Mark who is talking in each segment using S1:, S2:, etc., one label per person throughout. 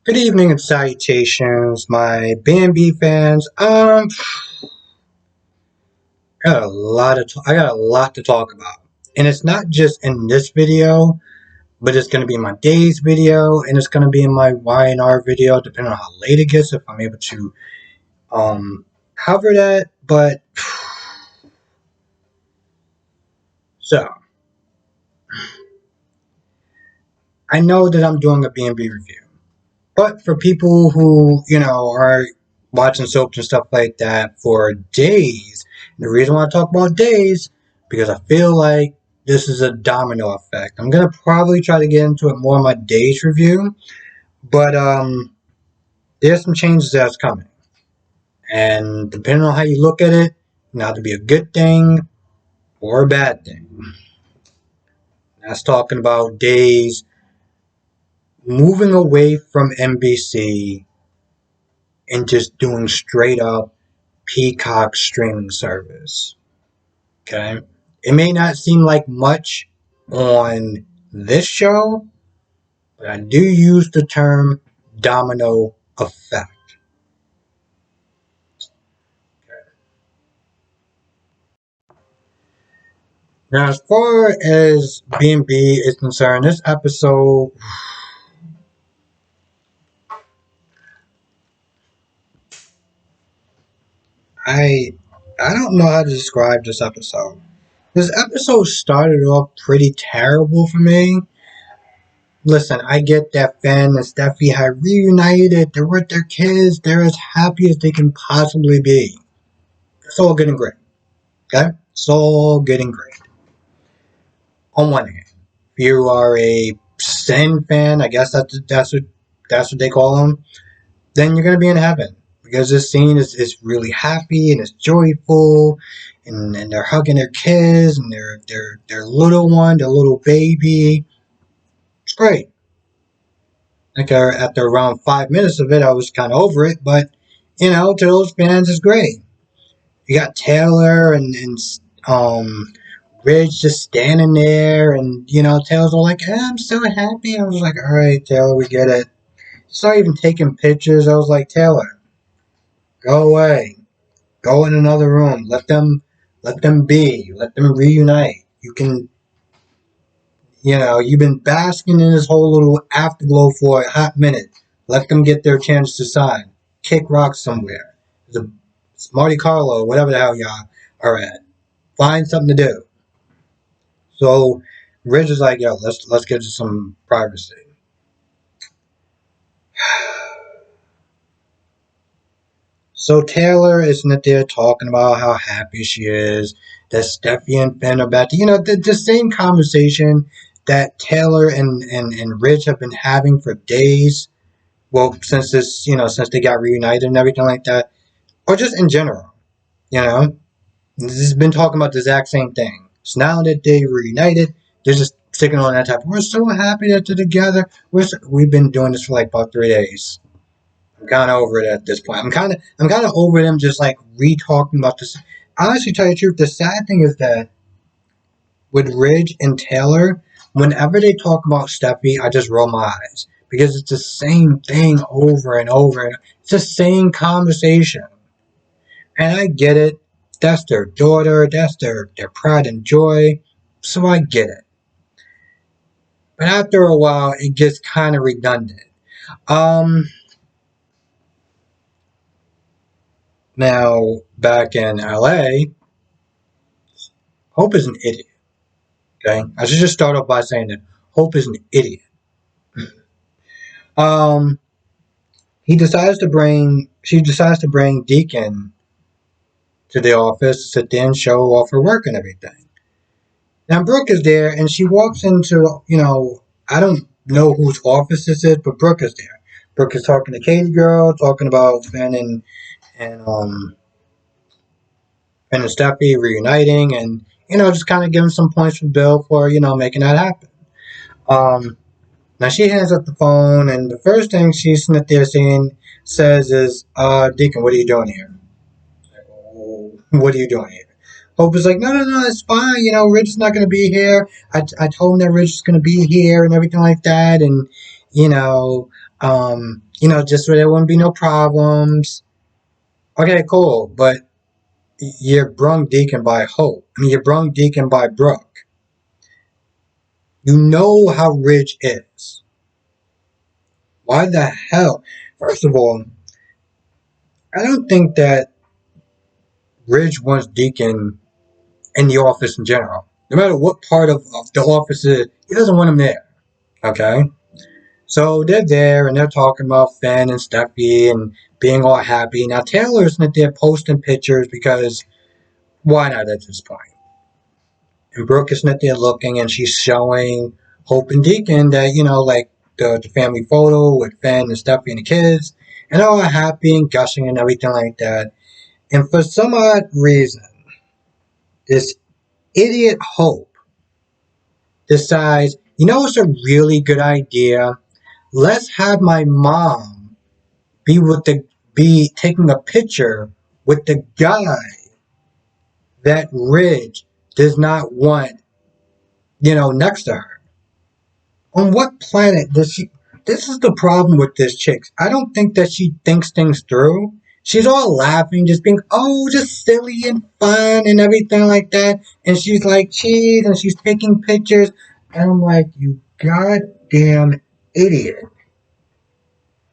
S1: Good evening and salutations, my B&B fans. I got a lot to talk about, and it's not just in this video, but it's gonna be in my days video, and it's gonna be in my Y&R video, depending on how late it gets, if I'm able to cover that. But so I know that I'm doing a B&B review, but for people who are watching soaps and stuff like that for days, the reason why I talk about days because I feel like this is a domino effect. I'm gonna probably try to get into it more in my days review, but there's some changes that's coming, and depending on how you look at it, now to be a good thing or a bad thing. That's talking about days moving away from NBC and just doing straight up Peacock streaming service. Okay? It may not seem like much on this show, but I do use the term domino effect. Now, as far as B&B is concerned, this episode, I don't know how to describe this episode. This episode started off pretty terrible for me. Listen, I get that Finn and Steffi have reunited. They're with their kids. They're as happy as they can possibly be. It's all good and great. Okay? It's all good and great. On one hand, if you are a Sin fan, I guess that's what they call them, then you're gonna be in heaven. Because this scene is really happy and it's joyful, and they're hugging their kids and their little one, their little baby. It's great. Like after around 5 minutes of it, I was kind of over it, but to those fans, it's great. You got Taylor and Ridge just standing there, and Taylor's all like, I'm so happy. I was like, all right, Taylor, we get it. Start even taking pictures. I was like, Taylor, go away, go in another room. Let them be. Let them reunite. You can. You've been basking in this whole little afterglow for a hot minute. Let them get their chance to sign. Kick rocks somewhere. The Monte Carlo, whatever the hell y'all are at. Find something to do. So Ridge is like, yo, let's get to some privacy. So Taylor isn't there talking about how happy she is that Steffi and Finn are back. The same conversation that Taylor and Ridge have been having for days. Well, since since they got reunited and everything like that, or just in general, this has been talking about the exact same thing. So now that they reunited, they're just sticking on that type. We're so happy that they're together. We've been doing this for like about 3 days. I'm kind of over it at this point. I'm kind of over them just like re-talking about this. Honestly, tell you the truth, the sad thing is that with Ridge and Taylor, whenever they talk about Steffi, I just roll my eyes because it's the same thing over and over. It's the same conversation, and I get it. That's their daughter. That's their pride and joy. So I get it. But after a while, it gets kind of redundant. Now, back in LA, Hope is an idiot. Okay? I should just start off by saying that Hope is an idiot. Um, she decides to bring Deacon to the office to sit there and show off her work and everything. Now, Brooke is there, and she walks into, I don't know whose office this is, but Brooke is there. Brooke is talking to Katie Girl, talking about Finn and Steffi reuniting, and just kind of giving some points for Bill for making that happen. Now she hands up the phone, and the first thing she's sitting there says is, Deacon, what are you doing here? What are you doing here? Hope is like, no, no, no, it's fine. You know, Rich is not going to be here. I told him that Rich is going to be here and everything like that. And, just so there wouldn't be no problems. Okay, cool. But you're brung deacon by Hope. I mean, you're brung deacon by Brooke. You know how Ridge is. Why the hell? First of all, I don't think that Ridge wants Deacon in the office in general. No matter what part of the office it is, he doesn't want him there. Okay? So they're there and they're talking about Finn and Steffi and being all happy. Now Taylor's not there posting pictures because why not at this point? And Brooke is not there looking and she's showing Hope and Deacon that, like the family photo with Finn and Steffi and the kids. And they're all happy and gushing and everything like that. And for some odd reason, this idiot Hope decides, it's a really good idea. Let's have my mom be with the be taking a picture with the guy that Ridge does not want, next to her. On what planet does she? This is the problem with this chick. I don't think that she thinks things through. She's all laughing, just being, oh, just silly and fun and everything like that. And she's like, cheese, and she's taking pictures. And I'm like, you goddamn idiot.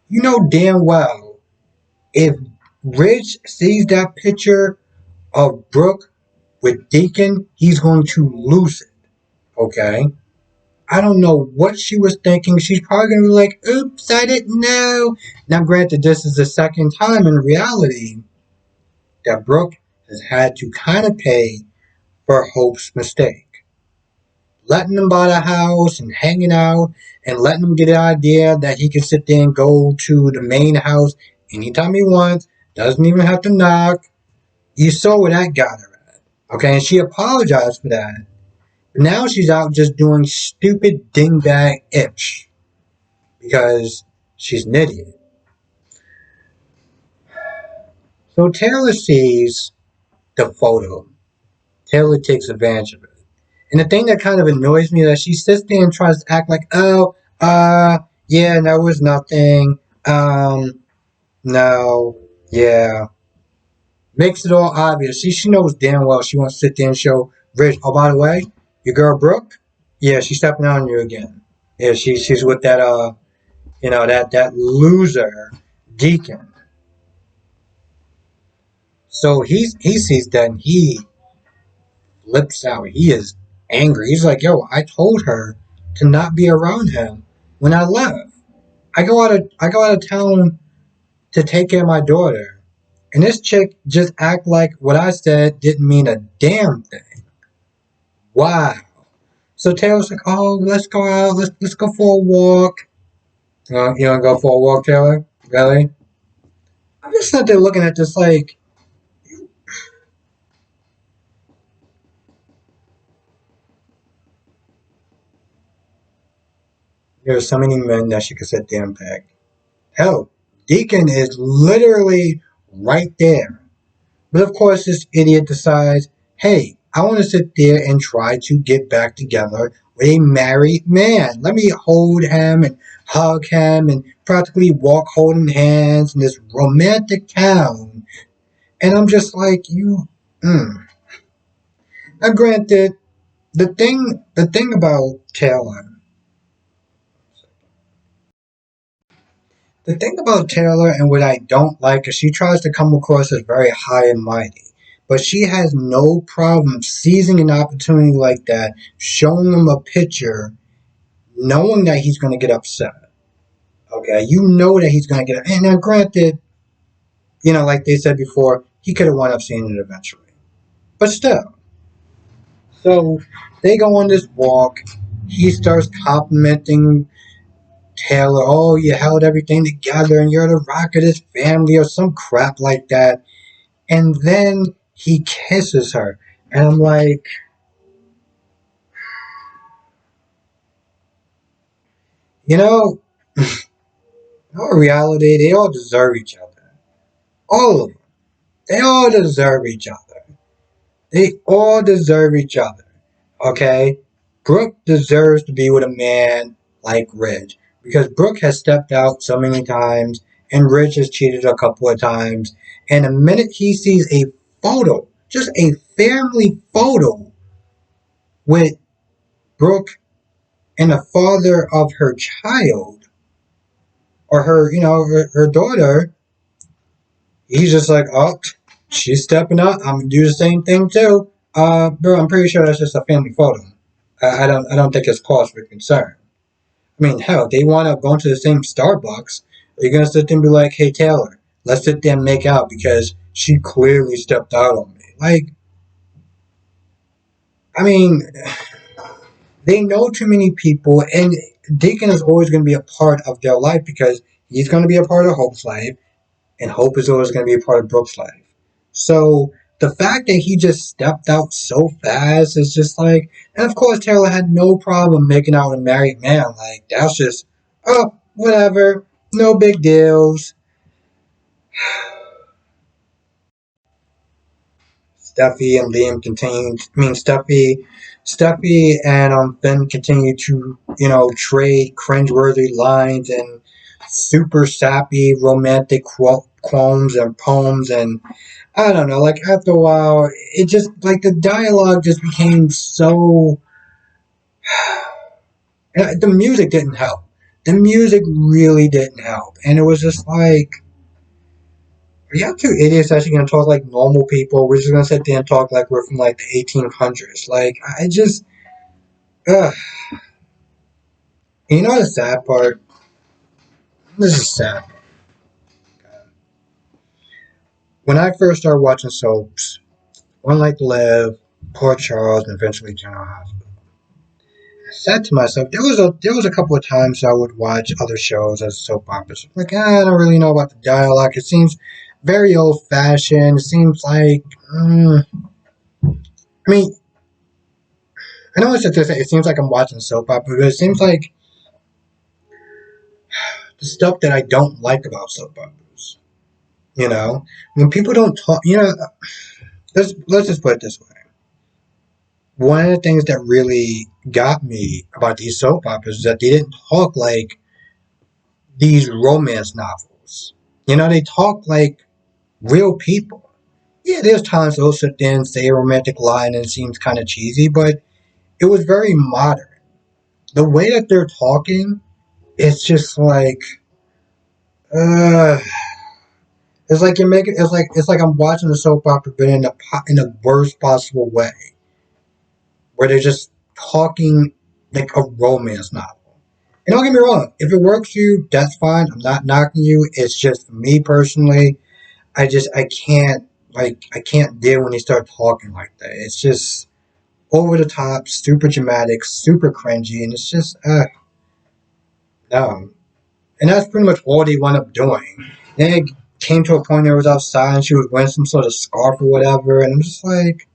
S1: You know damn well if Ridge sees that picture of Brooke with Deacon, he's going to lose it. Okay? I don't know what she was thinking. She's probably going to be like, oops, I didn't know. Now, granted, this is the second time in reality that Brooke has had to kind of pay for Hope's mistake. Letting him buy the house and hanging out and letting him get the idea that he can sit there and go to the main house anytime he wants, doesn't even have to knock. You saw where that got her at. Okay, and she apologized for that. But now she's out just doing stupid dingbat itch because she's an idiot. So Taylor sees the photo. Taylor takes advantage of it. And the thing that kind of annoys me is that she sits there and tries to act like, oh, yeah, no, it was nothing. No, yeah. Makes it all obvious. She knows damn well she wants to sit there and show Rich. Oh, by the way, your girl Brooke, yeah, she's stepping on you again. Yeah, she's with that that loser Deacon. So he sees that and he flips out. He is angry. He's like, yo, I told her to not be around him when I left. I go out of town to take care of my daughter. And this chick just act like what I said didn't mean a damn thing. Wow. So Taylor's like, oh, let's go out, let's go for a walk. You wanna go for a walk, Taylor? Really? I'm just sitting there looking at this like there are so many men that she could sit there and pick. Hell, Deacon is literally right there. But of course, this idiot decides, hey, I want to sit there and try to get back together with a married man. Let me hold him and hug him and practically walk holding hands in this romantic town. And I'm just like, you. Now, granted, the thing about Taylor, the thing about Taylor and what I don't like is she tries to come across as very high and mighty. But she has no problem seizing an opportunity like that, showing him a picture, knowing that he's going to get upset. Okay, you know that he's going to get. And now, granted, like they said before, he could have wound up seeing it eventually. But still, so they go on this walk. He starts complimenting Taylor. Oh, you held everything together, and you're the rock of this family, or some crap like that. And then he kisses her, and I'm like, you know, in reality, they all deserve each other. All of them. They all deserve each other. They all deserve each other. Okay? Brooke deserves to be with a man like Ridge because Brooke has stepped out so many times and Ridge has cheated a couple of times. And the minute he sees a photo, just a family photo with Brooke and the father of her child or her daughter, he's just like, oh, she's stepping up. I'm gonna do the same thing too. Bro, I'm pretty sure that's just a family photo. I don't think it's cause for concern. I mean, hell, they want to go into the same Starbucks. Are you gonna sit there and be like, hey Taylor, let's sit there and make out because she clearly stepped out on me? Like, I mean, they know too many people, and Deacon is always going to be a part of their life because he's going to be a part of Hope's life, and Hope is always going to be a part of Brooke's life. So the fact that he just stepped out so fast is just like, and of course Taylor had no problem making out with a married man. Like that's just, oh, whatever, no big deals. Steffi and Liam continue. I mean, Steffi and Finn continue to trade cringeworthy lines and super sappy romantic qualms and poems and I don't know. Like after a while, it just like the dialogue just became so. The music didn't help. The music really didn't help, and it was just like, are y'all two idiots actually gonna talk like normal people? We're just gonna sit there and talk like we're from like the 1800s. Like I just, ugh. You know the sad part? This is sad. When I first started watching soaps, One Like to Live, Port Charles, and eventually General Hospital. Said to myself, there was a couple of times I would watch other shows as soap operas. Like I don't really know about the dialogue. It seems very old fashioned. It seems like I mean I know it's just it seems like I'm watching soap opera, but it seems like the stuff that I don't like about soap operas. When people don't talk. Let's just put it this way. One of the things that really got me about these soap operas is that they didn't talk like these romance novels. They talk like real people. Yeah, there's times they'll sit there and say a romantic line and it seems kind of cheesy, but it was very modern. The way that they're talking, it's just like, uh, it's like you're making, it's like I'm watching a soap opera, but in the worst possible way, where they're just talking like a romance novel. And don't get me wrong, if it works for you, that's fine. I'm not knocking you. It's just for me personally. I can't deal when they start talking like that. It's just over the top, super dramatic, super cringy, and it's just no. And that's pretty much all they wound up doing. Then it came to a point where it was outside and she was wearing some sort of scarf or whatever, and I'm just like,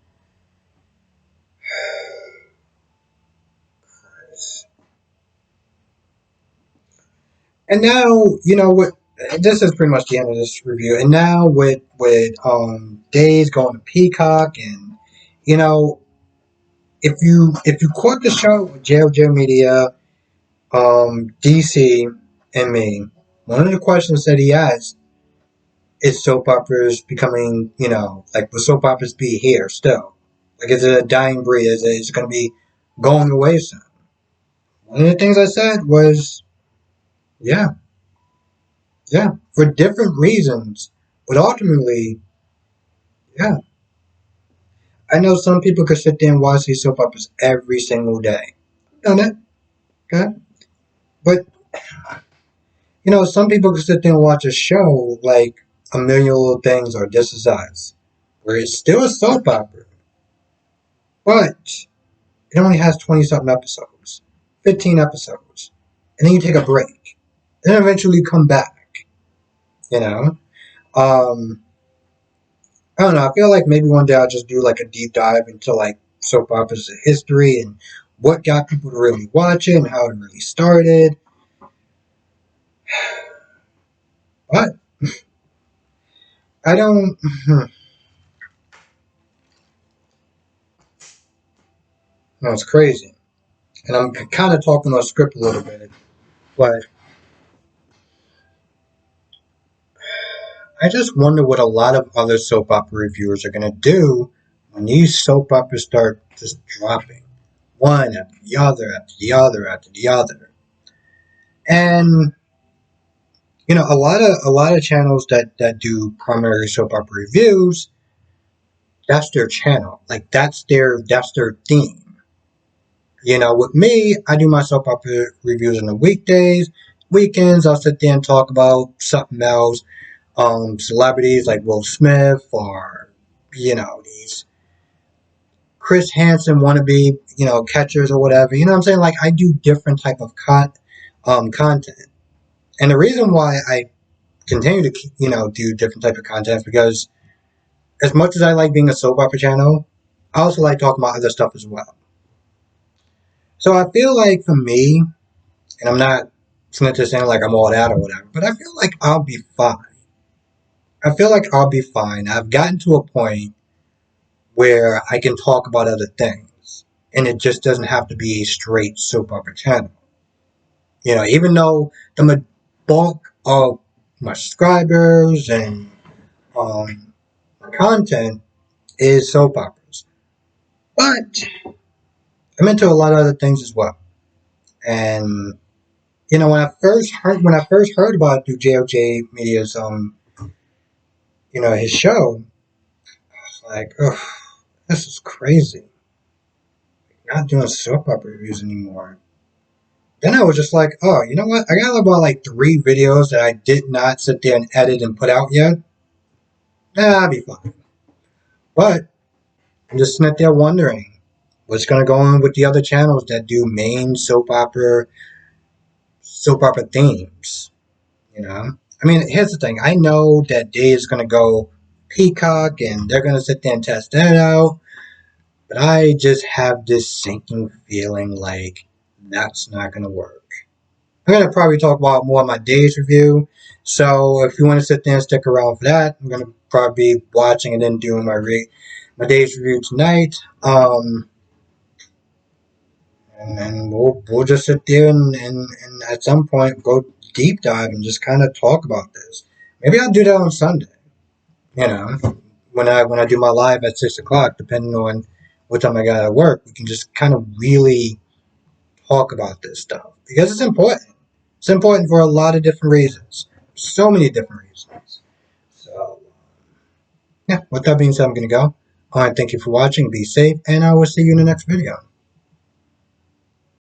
S1: and now what. This is pretty much the end of this review. And now with Days going to Peacock, and you know if you caught the show with JLJ Media, DC, and me, one of the questions that he asked is soap operas becoming, like will soap operas be here still? Like is it a dying breed? Is it going to be going away soon? One of the things I said was, yeah, yeah, for different reasons, but ultimately, yeah. I know some people could sit there and watch these soap operas every single day. Done it, okay? But some people could sit there and watch a show like A Million Little Things or This Is Us, where it's still a soap opera, but it only has 20 something episodes, 15 episodes. And then you take a break. Then eventually come back, you know? Um, I don't know. I feel like maybe one day I'll just do like a deep dive into like soap operas history and what got people to really watch it and how it really started. But I don't. It's crazy. And I'm kind of talking off script a little bit, but I just wonder what a lot of other soap opera reviewers are going to do when these soap operas start just dropping one after the other, after the other, after the other. And a lot of channels that do primary soap opera reviews, that's their channel. Like that's their theme. With me, I do my soap opera reviews on the weekdays. Weekends, I'll sit there and talk about something else. Celebrities like Will Smith or these Chris Hansen wannabe catchers or whatever. You know what I'm saying? Like I do different type of content, and the reason why I continue to do different type of content is because as much as I like being a soap opera channel, I also like talking about other stuff as well. So I feel like for me, and I'm not saying like I'm all that or whatever, but I feel like I'll be fine. I feel like I'll be fine. I've gotten to a point where I can talk about other things, and it just doesn't have to be a straight soap opera channel. Even though the bulk of my subscribers and my content is soap operas, but I'm into a lot of other things as well. And when I first heard about through JOJ Media's his show, I was like, oh, this is crazy. Not doing soap opera reviews anymore. Then I was just like, oh, you know what? I got about like 3 videos that I did not sit there and edit and put out yet. I'll be fine. But I'm just sitting there wondering what's going to go on with the other channels that do main soap opera themes. I mean, here's the thing. I know that Day is going to go Peacock and they're going to sit there and test that out. But I just have this sinking feeling like that's not going to work. I'm going to probably talk about more of my Days review. So if you want to sit there and stick around for that, I'm going to probably be watching and then doing my Days review tonight. And then we'll just sit there and at some point go deep dive and just kind of talk about this. Maybe I'll do that on Sunday. You know, when I do my live at 6 o'clock, depending on what time I got to work, we can just kind of really talk about this stuff because it's important. It's important for a lot of different reasons, so many different reasons. So yeah, with that being said, I'm gonna go. All right, thank you for watching. Be safe, and I will see you in the next video.